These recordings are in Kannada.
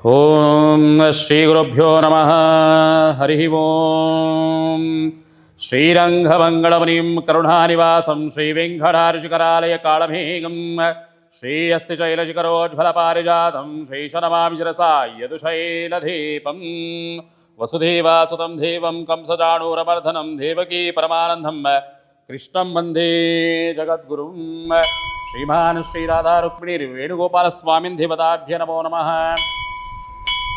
ಓಂ ಶ್ರೀ ಗುರುಭ್ಯೋ ನಮಃ. ಹರಿ ಓಂ. ಶ್ರೀರಂಗಮಂಗಳಮುನಿಂ ಕರುಣಾನಿವಾಸಂ ಶ್ರೀ ವೆಂಕಟಾರ್ಷಿಕರಾಲಯ ಕಾಳಮೇಘಂ ಶ್ರೀ ಅಸ್ತಿಶೈಲಶಿಖರೋಜ್ವಲ ಪಾರಿಜಾತಂ ಶ್ರೀಶನಮಾಮಿ ಶಿರಸಾ ಯದುಶೈಲದೀಪಂ ವಸುದೇವಾಸುತಂ ದೇವಂ ಕಂಸಚಾಣೂರಮರ್ಧನಂ ದೇವಕೀ ಪರಮಾನಂದಂ ಕೃಷ್ಣಂ ವಂದೇ ಜಗದ್ಗುರುಂ. ಶ್ರೀಮಾನ್ ಶ್ರೀರಾಧಾ ರುಕ್ಮಿಣೀ ವೇಣುಗೋಪಾಲ ಸ್ವಾಮಿನ್ ದೇವತಾಭ್ಯ ನಮೋ ನಮಃ.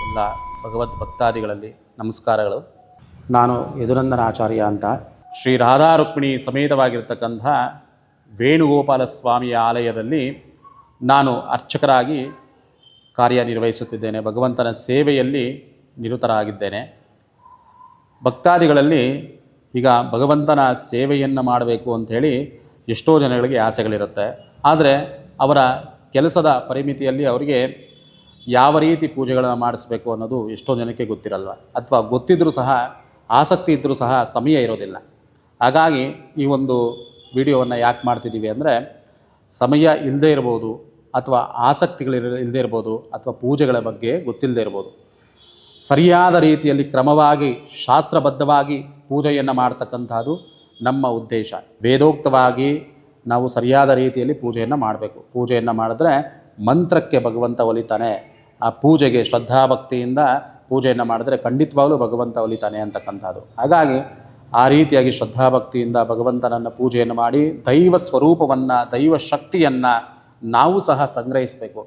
ಎಲ್ಲ ಭಗವದ್ ಭಕ್ತಾದಿಗಳಲ್ಲಿ ನಮಸ್ಕಾರಗಳು. ನಾನು ಯದುನಂದನ ಆಚಾರ್ಯ ಅಂತ ಶ್ರೀ ರಾಧಾ ರುಕ್ಮಿಣಿ ಸಮೇತವಾಗಿರ್ತಕ್ಕಂಥ ವೇಣುಗೋಪಾಲ ಸ್ವಾಮಿಯ ಆಲಯದಲ್ಲಿ ನಾನು ಅರ್ಚಕರಾಗಿ ಕಾರ್ಯನಿರ್ವಹಿಸುತ್ತಿದ್ದೇನೆ. ಭಗವಂತನ ಸೇವೆಯಲ್ಲಿ ನಿರತರಾಗಿದ್ದೇನೆ. ಭಕ್ತಾದಿಗಳಲ್ಲಿ ಈಗ ಭಗವಂತನ ಸೇವೆಯನ್ನು ಮಾಡಬೇಕು ಅಂಥೇಳಿ ಎಷ್ಟೋ ಜನಗಳಿಗೆ ಆಸೆಗಳಿರುತ್ತೆ. ಆದರೆ ಅವರ ಕೆಲಸದ ಪರಿಮಿತಿಯಲ್ಲಿ ಅವರಿಗೆ ಯಾವ ರೀತಿ ಪೂಜೆಗಳನ್ನು ಮಾಡಿಸ್ಬೇಕು ಅನ್ನೋದು ಎಷ್ಟೋ ಜನಕ್ಕೆ ಗೊತ್ತಿರಲ್ವ, ಅಥವಾ ಗೊತ್ತಿದ್ದರೂ ಸಹ ಆಸಕ್ತಿ ಇದ್ದರೂ ಸಹ ಸಮಯ ಇರೋದಿಲ್ಲ. ಹಾಗಾಗಿ ಈ ಒಂದು ವಿಡಿಯೋವನ್ನು ಯಾಕೆ ಮಾಡ್ತಿದ್ದೀವಿ ಅಂದರೆ, ಸಮಯ ಇಲ್ಲದೇ ಇರ್ಬೋದು, ಅಥವಾ ಇಲ್ಲದೇ ಇರ್ಬೋದು, ಅಥವಾ ಪೂಜೆಗಳ ಬಗ್ಗೆ ಗೊತ್ತಿಲ್ಲದೆ ಇರ್ಬೋದು. ಸರಿಯಾದ ರೀತಿಯಲ್ಲಿ ಕ್ರಮವಾಗಿ ಶಾಸ್ತ್ರಬದ್ಧವಾಗಿ ಪೂಜೆಯನ್ನು ಮಾಡ್ತಕ್ಕಂಥದ್ದು ನಮ್ಮ ಉದ್ದೇಶ. ವೇದೋಕ್ತವಾಗಿ ನಾವು ಸರಿಯಾದ ರೀತಿಯಲ್ಲಿ ಪೂಜೆಯನ್ನು ಮಾಡಬೇಕು. ಪೂಜೆಯನ್ನು ಮಾಡಿದ್ರೆ ಮಂತ್ರಕ್ಕೆ ಭಗವಂತ ಒಲಿತಾನೆ. ಆ ಪೂಜೆಗೆ ಶ್ರದ್ಧಾಭಕ್ತಿಯಿಂದ ಪೂಜೆಯನ್ನು ಮಾಡಿದ್ರೆ ಖಂಡಿತವಾಗಲೂ ಭಗವಂತ ಒಲಿತಾನೆ ಅಂತಕ್ಕಂಥದ್ದು. ಹಾಗಾಗಿ ಆ ರೀತಿಯಾಗಿ ಶ್ರದ್ಧಾಭಕ್ತಿಯಿಂದ ಭಗವಂತನನ್ನು ಪೂಜೆಯನ್ನು ಮಾಡಿ ದೈವ ಸ್ವರೂಪವನ್ನು, ದೈವ ಶಕ್ತಿಯನ್ನು ನಾವು ಸಹ ಸಂಗ್ರಹಿಸಬೇಕು.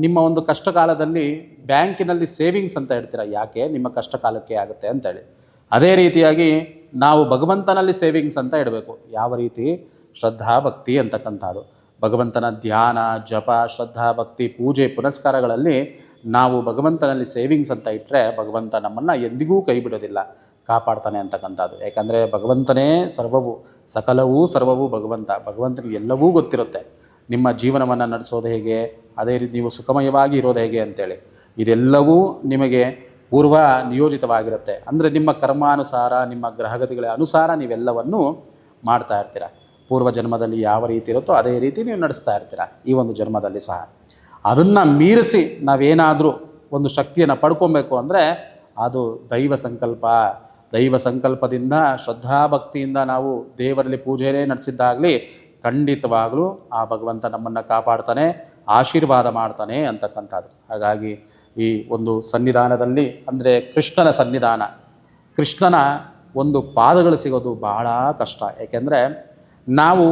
ನಿಮ್ಮ ಒಂದು ಕಷ್ಟ ಕಾಲದಲ್ಲಿ ಬ್ಯಾಂಕಿನಲ್ಲಿ ಸೇವಿಂಗ್ಸ್ ಅಂತ ಹೇಳ್ತೀರ, ಯಾಕೆ? ನಿಮ್ಮ ಕಷ್ಟ ಕಾಲಕ್ಕೆ ಆಗುತ್ತೆ ಅಂತೇಳಿ. ಅದೇ ರೀತಿಯಾಗಿ ನಾವು ಭಗವಂತನಲ್ಲಿ ಸೇವಿಂಗ್ಸ್ ಅಂತ ಇಡಬೇಕು. ಯಾವ ರೀತಿ? ಶ್ರದ್ಧಾಭಕ್ತಿ ಅಂತಕ್ಕಂಥದ್ದು. ಭಗವಂತನ ಧ್ಯಾನ, ಜಪ, ಶ್ರದ್ಧಾ, ಭಕ್ತಿ, ಪೂಜೆ, ಪುನಸ್ಕಾರಗಳಲ್ಲಿ ನಾವು ಭಗವಂತನಲ್ಲಿ ಸೇವಿಂಗ್ಸ್ ಅಂತ ಇಟ್ಟರೆ ಭಗವಂತ ನಮ್ಮನ್ನು ಎಂದಿಗೂ ಕೈ ಬಿಡೋದಿಲ್ಲ, ಕಾಪಾಡ್ತಾನೆ ಅಂತಕ್ಕಂಥದ್ದು. ಯಾಕಂದರೆ ಭಗವಂತನೇ ಸರ್ವವು, ಸಕಲವೂ ಸರ್ವವೂ ಭಗವಂತ. ಭಗವಂತನಿಗೆ ಎಲ್ಲವೂ ಗೊತ್ತಿರುತ್ತೆ. ನಿಮ್ಮ ಜೀವನವನ್ನು ನಡೆಸೋದು ಹೇಗೆ, ಅದೇ ರೀತಿ ನೀವು ಸುಖಮಯವಾಗಿ ಇರೋದು ಹೇಗೆ ಅಂತೇಳಿ ಇದೆಲ್ಲವೂ ನಿಮಗೆ ಪೂರ್ವ ನಿಯೋಜಿತವಾಗಿರುತ್ತೆ. ಅಂದರೆ ನಿಮ್ಮ ಕರ್ಮಾನುಸಾರ, ನಿಮ್ಮ ಗ್ರಹಗತಿಗಳ ಅನುಸಾರ ನೀವೆಲ್ಲವನ್ನೂ ಮಾಡ್ತಾ ಇರ್ತೀರ. ಪೂರ್ವ ಜನ್ಮದಲ್ಲಿ ಯಾವ ರೀತಿ ಇರುತ್ತೋ ಅದೇ ರೀತಿ ನೀವು ನಡೆಸ್ತಾ ಇರ್ತೀರ ಈ ಒಂದು ಜನ್ಮದಲ್ಲಿ ಸಹ. ಅದನ್ನು ಮೀರಿಸಿ ನಾವೇನಾದರೂ ಒಂದು ಶಕ್ತಿಯನ್ನು ಪಡ್ಕೊಬೇಕು ಅಂದರೆ ಅದು ದೈವ ಸಂಕಲ್ಪ. ದೈವ ಸಂಕಲ್ಪದಿಂದ, ಶ್ರದ್ಧಾಭಕ್ತಿಯಿಂದ ನಾವು ದೇವರಲ್ಲಿ ಪೂಜೆನೇ ನಡೆಸಿದ್ದಾಗಲಿ ಖಂಡಿತವಾಗಲೂ ಆ ಭಗವಂತ ನಮ್ಮನ್ನು ಕಾಪಾಡ್ತಾನೆ, ಆಶೀರ್ವಾದ ಮಾಡ್ತಾನೆ ಅಂತಕ್ಕಂಥದ್ದು. ಹಾಗಾಗಿ ಈ ಒಂದು ಸನ್ನಿಧಾನದಲ್ಲಿ, ಅಂದರೆ ಕೃಷ್ಣನ ಸನ್ನಿಧಾನ, ಕೃಷ್ಣನ ಒಂದು ಪಾದಗಳು ಸಿಗೋದು ಬಹಳ ಕಷ್ಟ. ಏಕೆಂದರೆ ನಾವು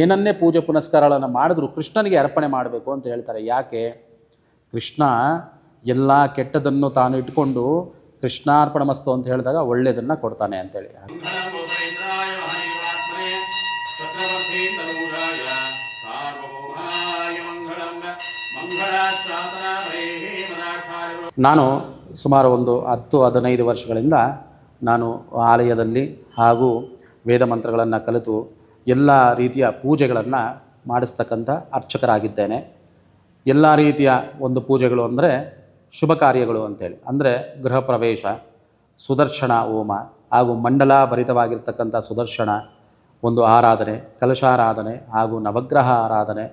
ಏನನ್ನೇ ಪೂಜೆ ಪುನಸ್ಕಾರಗಳನ್ನು ಮಾಡಿದ್ರು ಕೃಷ್ಣನಿಗೆ ಅರ್ಪಣೆ ಮಾಡಬೇಕು ಅಂತ ಹೇಳ್ತಾರೆ. ಯಾಕೆ? ಕೃಷ್ಣ ಎಲ್ಲ ಕೆಟ್ಟದನ್ನು ತಾನು ಇಟ್ಕೊಂಡು ಕೃಷ್ಣಾರ್ಪಣ ಮಸ್ತು ಅಂತ ಹೇಳಿದಾಗ ಒಳ್ಳೆಯದನ್ನು ಕೊಡ್ತಾನೆ ಅಂತೇಳಿ. ನಾನು ಸುಮಾರು ಒಂದು 10-15 ವರ್ಷಗಳಿಂದ ನಾನು ಆಲಯದಲ್ಲಿ ಹಾಗೂ ವೇದ ಮಂತ್ರಗಳನ್ನು ಕಲಿತು ಎಲ್ಲ ರೀತಿಯ ಪೂಜೆಗಳನ್ನು ಮಾಡಿಸ್ತಕ್ಕಂಥ ಅರ್ಚಕರಾಗಿದ್ದೇನೆ. ಎಲ್ಲ ರೀತಿಯ ಒಂದು ಪೂಜೆಗಳು ಅಂದರೆ ಶುಭ ಕಾರ್ಯಗಳು ಅಂತೇಳಿ, ಅಂದರೆ ಗೃಹ ಪ್ರವೇಶ, ಸುದರ್ಶನ ಹೋಮ ಹಾಗೂ ಮಂಡಲ ಭರಿತವಾಗಿರ್ತಕ್ಕಂಥ ಸುದರ್ಶನ ಒಂದು ಆರಾಧನೆ, ಕಲಶಾರಾಧನೆ ಹಾಗೂ ನವಗ್ರಹ ಆರಾಧನೆ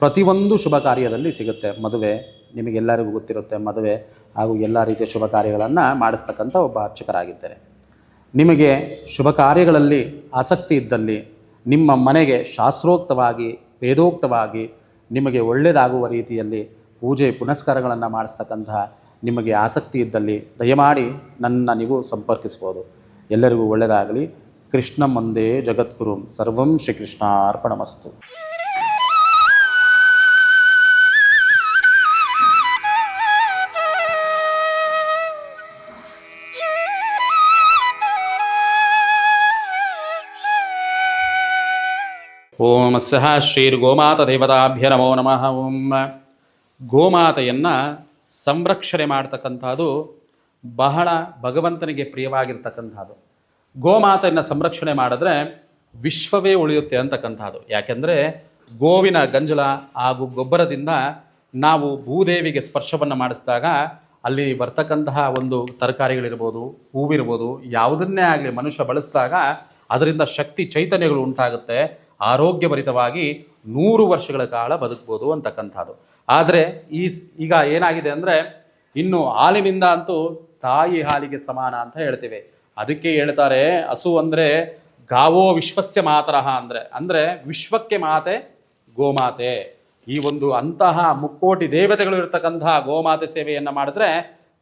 ಪ್ರತಿಯೊಂದು ಶುಭ ಕಾರ್ಯದಲ್ಲಿ ಸಿಗುತ್ತೆ. ಮದುವೆ, ನಿಮಗೆಲ್ಲರಿಗೂ ಗೊತ್ತಿರುತ್ತೆ, ಮದುವೆ ಹಾಗೂ ಎಲ್ಲ ರೀತಿಯ ಶುಭ ಕಾರ್ಯಗಳನ್ನು ಮಾಡಿಸ್ತಕ್ಕಂಥ ಒಬ್ಬ ಅರ್ಚಕರಾಗಿದ್ದೇನೆ. ನಿಮಗೆ ಶುಭ ಕಾರ್ಯಗಳಲ್ಲಿ ಆಸಕ್ತಿ ಇದ್ದಲ್ಲಿ, ನಿಮ್ಮ ಮನೆಗೆ ಶಾಸ್ತ್ರೋಕ್ತವಾಗಿ, ವೇದೋಕ್ತವಾಗಿ ನಿಮಗೆ ಒಳ್ಳೆಯದಾಗುವ ರೀತಿಯಲ್ಲಿ ಪೂಜೆ ಪುನಸ್ಕಾರಗಳನ್ನು ಮಾಡಿಸ್ತಕ್ಕಂತಹ ನಿಮಗೆ ಆಸಕ್ತಿ ಇದ್ದಲ್ಲಿ ದಯಮಾಡಿ ನನ್ನ ನೀವು ಸಂಪರ್ಕಿಸ್ಬೋದು. ಎಲ್ಲರಿಗೂ ಒಳ್ಳೆಯದಾಗಲಿ. ಕೃಷ್ಣ ವಂದೇ ಜಗದ್ಗುರುಂ. ಸರ್ವಂ ಶ್ರೀಕೃಷ್ಣ ಅರ್ಪಣಮಸ್ತು. ಓಂ ಸ್ಯಃ ಶ್ರೀರ್ಗೋಮಾತ ದೇವತಾಭ್ಯ ನಮೋ ನಮಃ. ಓಂ. ಗೋಮಾತೆಯನ್ನು ಸಂರಕ್ಷಣೆ ಮಾಡ್ತಕ್ಕಂಥದ್ದು ಬಹಳ ಭಗವಂತನಿಗೆ ಪ್ರಿಯವಾಗಿರ್ತಕ್ಕಂಥದ್ದು. ಗೋಮಾತೆಯನ್ನು ಸಂರಕ್ಷಣೆ ಮಾಡಿದ್ರೆ ವಿಶ್ವವೇ ಉಳಿಯುತ್ತೆ ಅಂತಕ್ಕಂಥದ್ದು. ಯಾಕೆಂದರೆ ಗೋವಿನ ಗಂಜಲ ಹಾಗೂ ಗೊಬ್ಬರದಿಂದ ನಾವು ಭೂದೇವಿಗೆ ಸ್ಪರ್ಶವನ್ನು ಮಾಡಿಸಿದಾಗ ಅಲ್ಲಿ ಬರ್ತಕ್ಕಂತಹ ಒಂದು ತರಕಾರಿಗಳಿರ್ಬೋದು, ಹೂವಿರ್ಬೋದು, ಯಾವುದನ್ನೇ ಆಗಲಿ ಮನುಷ್ಯ ಬಳಸಿದಾಗ ಅದರಿಂದ ಶಕ್ತಿ ಚೈತನ್ಯಗಳು ಉಂಟಾಗುತ್ತೆ. ಆರೋಗ್ಯಭರಿತವಾಗಿ 100 ವರ್ಷಗಳ ಕಾಲ ಬದುಕ್ಬೋದು ಅಂತಕ್ಕಂಥದ್ದು. ಆದರೆ ಈಗ ಏನಾಗಿದೆ ಅಂದರೆ, ಇನ್ನು ಹಾಲಿನಿಂದ ಅಂತೂ ತಾಯಿ ಹಾಲಿಗೆ ಸಮಾನ ಅಂತ ಹೇಳ್ತೀವಿ. ಅದಕ್ಕೆ ಹೇಳ್ತಾರೆ ಹಸು ಅಂದರೆ ಗಾವೋ ವಿಶ್ವಸ್ಯ ಮಾತರಹ ಅಂದರೆ ವಿಶ್ವಕ್ಕೆ ಮಾತೆ ಗೋಮಾತೆ. ಈ ಒಂದು ಅಂತಹ ಮುಕ್ಕೋಟಿ ದೇವತೆಗಳು ಇರತಕ್ಕಂತಹ ಗೋಮಾತೆ ಸೇವೆಯನ್ನು ಮಾಡಿದ್ರೆ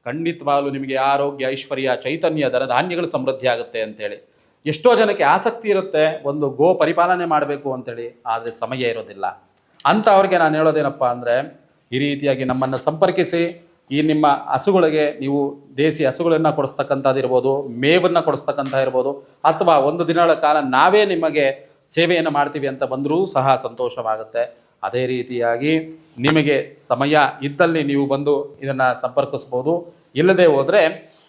ಖಂಡಿತವಾಗಲೂ ನಿಮಗೆ ಆರೋಗ್ಯ, ಐಶ್ವರ್ಯ, ಚೈತನ್ಯ, ಧನಧಾನ್ಯಗಳು ಸಮೃದ್ಧಿ ಆಗುತ್ತೆ ಅಂತೇಳಿ. ಎಷ್ಟೋ ಜನಕ್ಕೆ ಆಸಕ್ತಿ ಇರುತ್ತೆ ಒಂದು ಗೋ ಪರಿಪಾಲನೆ ಮಾಡಬೇಕು ಅಂತೇಳಿ, ಆದರೆ ಸಮಯ ಇರೋದಿಲ್ಲ. ಅಂಥವ್ರಿಗೆ ನಾನು ಹೇಳೋದೇನಪ್ಪ ಅಂದರೆ, ಈ ರೀತಿಯಾಗಿ ನಮ್ಮನ್ನು ಸಂಪರ್ಕಿಸಿ. ಈ ನಿಮ್ಮ ಹಸುಗಳಿಗೆ ನೀವು ದೇಸಿ ಹಸುಗಳನ್ನು ಕೊಡಿಸ್ತಕ್ಕಂಥದ್ದು ಇರ್ಬೋದು, ಮೇವನ್ನು ಕೊಡಿಸ್ತಕ್ಕಂಥ ಇರ್ಬೋದು, ಅಥವಾ ಒಂದು ದಿನಗಳ ಕಾಲ ನಾವೇ ನಿಮಗೆ ಸೇವೆಯನ್ನು ಮಾಡ್ತೀವಿ ಅಂತ ಬಂದರೂ ಸಹ ಸಂತೋಷವಾಗುತ್ತೆ. ಅದೇ ರೀತಿಯಾಗಿ ನಿಮಗೆ ಸಮಯ ಇದ್ದಲ್ಲಿ ನೀವು ಬಂದು ಇದನ್ನು ಸಂಪರ್ಕಿಸ್ಬೋದು. ಇಲ್ಲದೆ ಹೋದರೆ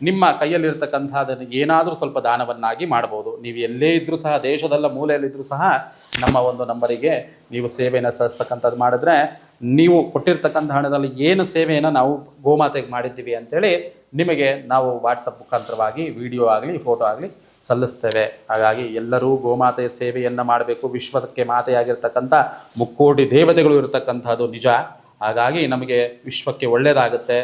ನಿಮ್ಮ ಕೈಯಲ್ಲಿರ್ತಕ್ಕಂಥದ್ದನ್ನು ಏನಾದರೂ ಸ್ವಲ್ಪ ದಾನವನ್ನಾಗಿ ಮಾಡ್ಬೋದು. ನೀವು ಎಲ್ಲೇ ಇದ್ದರೂ ಸಹ, ದೇಶದಲ್ಲ ಮೂಲೆಯಲ್ಲಿದ್ದರೂ ಸಹ ನಮ್ಮ ಒಂದು ನಂಬರಿಗೆ ನೀವು ಸೇವೆಯನ್ನು ಸಲ್ಲಿಸ್ತಕ್ಕಂಥದ್ದು ಮಾಡಿದ್ರೆ, ನೀವು ಕೊಟ್ಟಿರ್ತಕ್ಕಂಥ ಹಣದಲ್ಲಿ ಏನು ಸೇವೆಯನ್ನು ನಾವು ಗೋಮಾತೆಗೆ ಮಾಡಿದ್ದೀವಿ ಅಂಥೇಳಿ ನಿಮಗೆ ನಾವು ವಾಟ್ಸಪ್ ಮುಖಾಂತರವಾಗಿ ವಿಡಿಯೋ ಆಗಲಿ ಫೋಟೋ ಆಗಲಿ ಸಲ್ಲಿಸ್ತೇವೆ. ಹಾಗಾಗಿ ಎಲ್ಲರೂ ಗೋಮಾತೆಯ ಸೇವೆಯನ್ನು ಮಾಡಬೇಕು. ವಿಶ್ವಕ್ಕೆ ಮಾತೆಯಾಗಿರ್ತಕ್ಕಂಥ ಮುಕ್ಕೋಟಿ ದೇವತೆಗಳು ಇರತಕ್ಕಂಥದ್ದು ನಿಜ. ಹಾಗಾಗಿ ನಮಗೆ ವಿಶ್ವಕ್ಕೆ ಒಳ್ಳೆಯದಾಗುತ್ತೆ.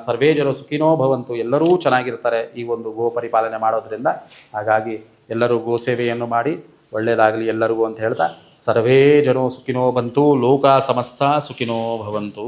ಸರ್ವೇ ಜನರು ಸುಖಿನೋ ಭವಂತು, ಎಲ್ಲರೂ ಚೆನ್ನಾಗಿರ್ತಾರೆ ಈ ಒಂದು ಗೋ ಪರಿಪಾಲನೆ ಮಾಡೋದ್ರಿಂದ. ಹಾಗಾಗಿ ಎಲ್ಲರೂ ಗೋ ಸೇವೆಯನ್ನು ಮಾಡಿ ಒಳ್ಳೆಯದಾಗಲಿ ಎಲ್ಲರಿಗೂ ಅಂತ ಹೇಳ್ತಾ, ಸರ್ವೇ ಜನೋ ಸುಖಿನೋ ಭವಂತು, ಲೋಕ ಸಮಸ್ತ ಸುಖಿನೋ ಭವಂತು.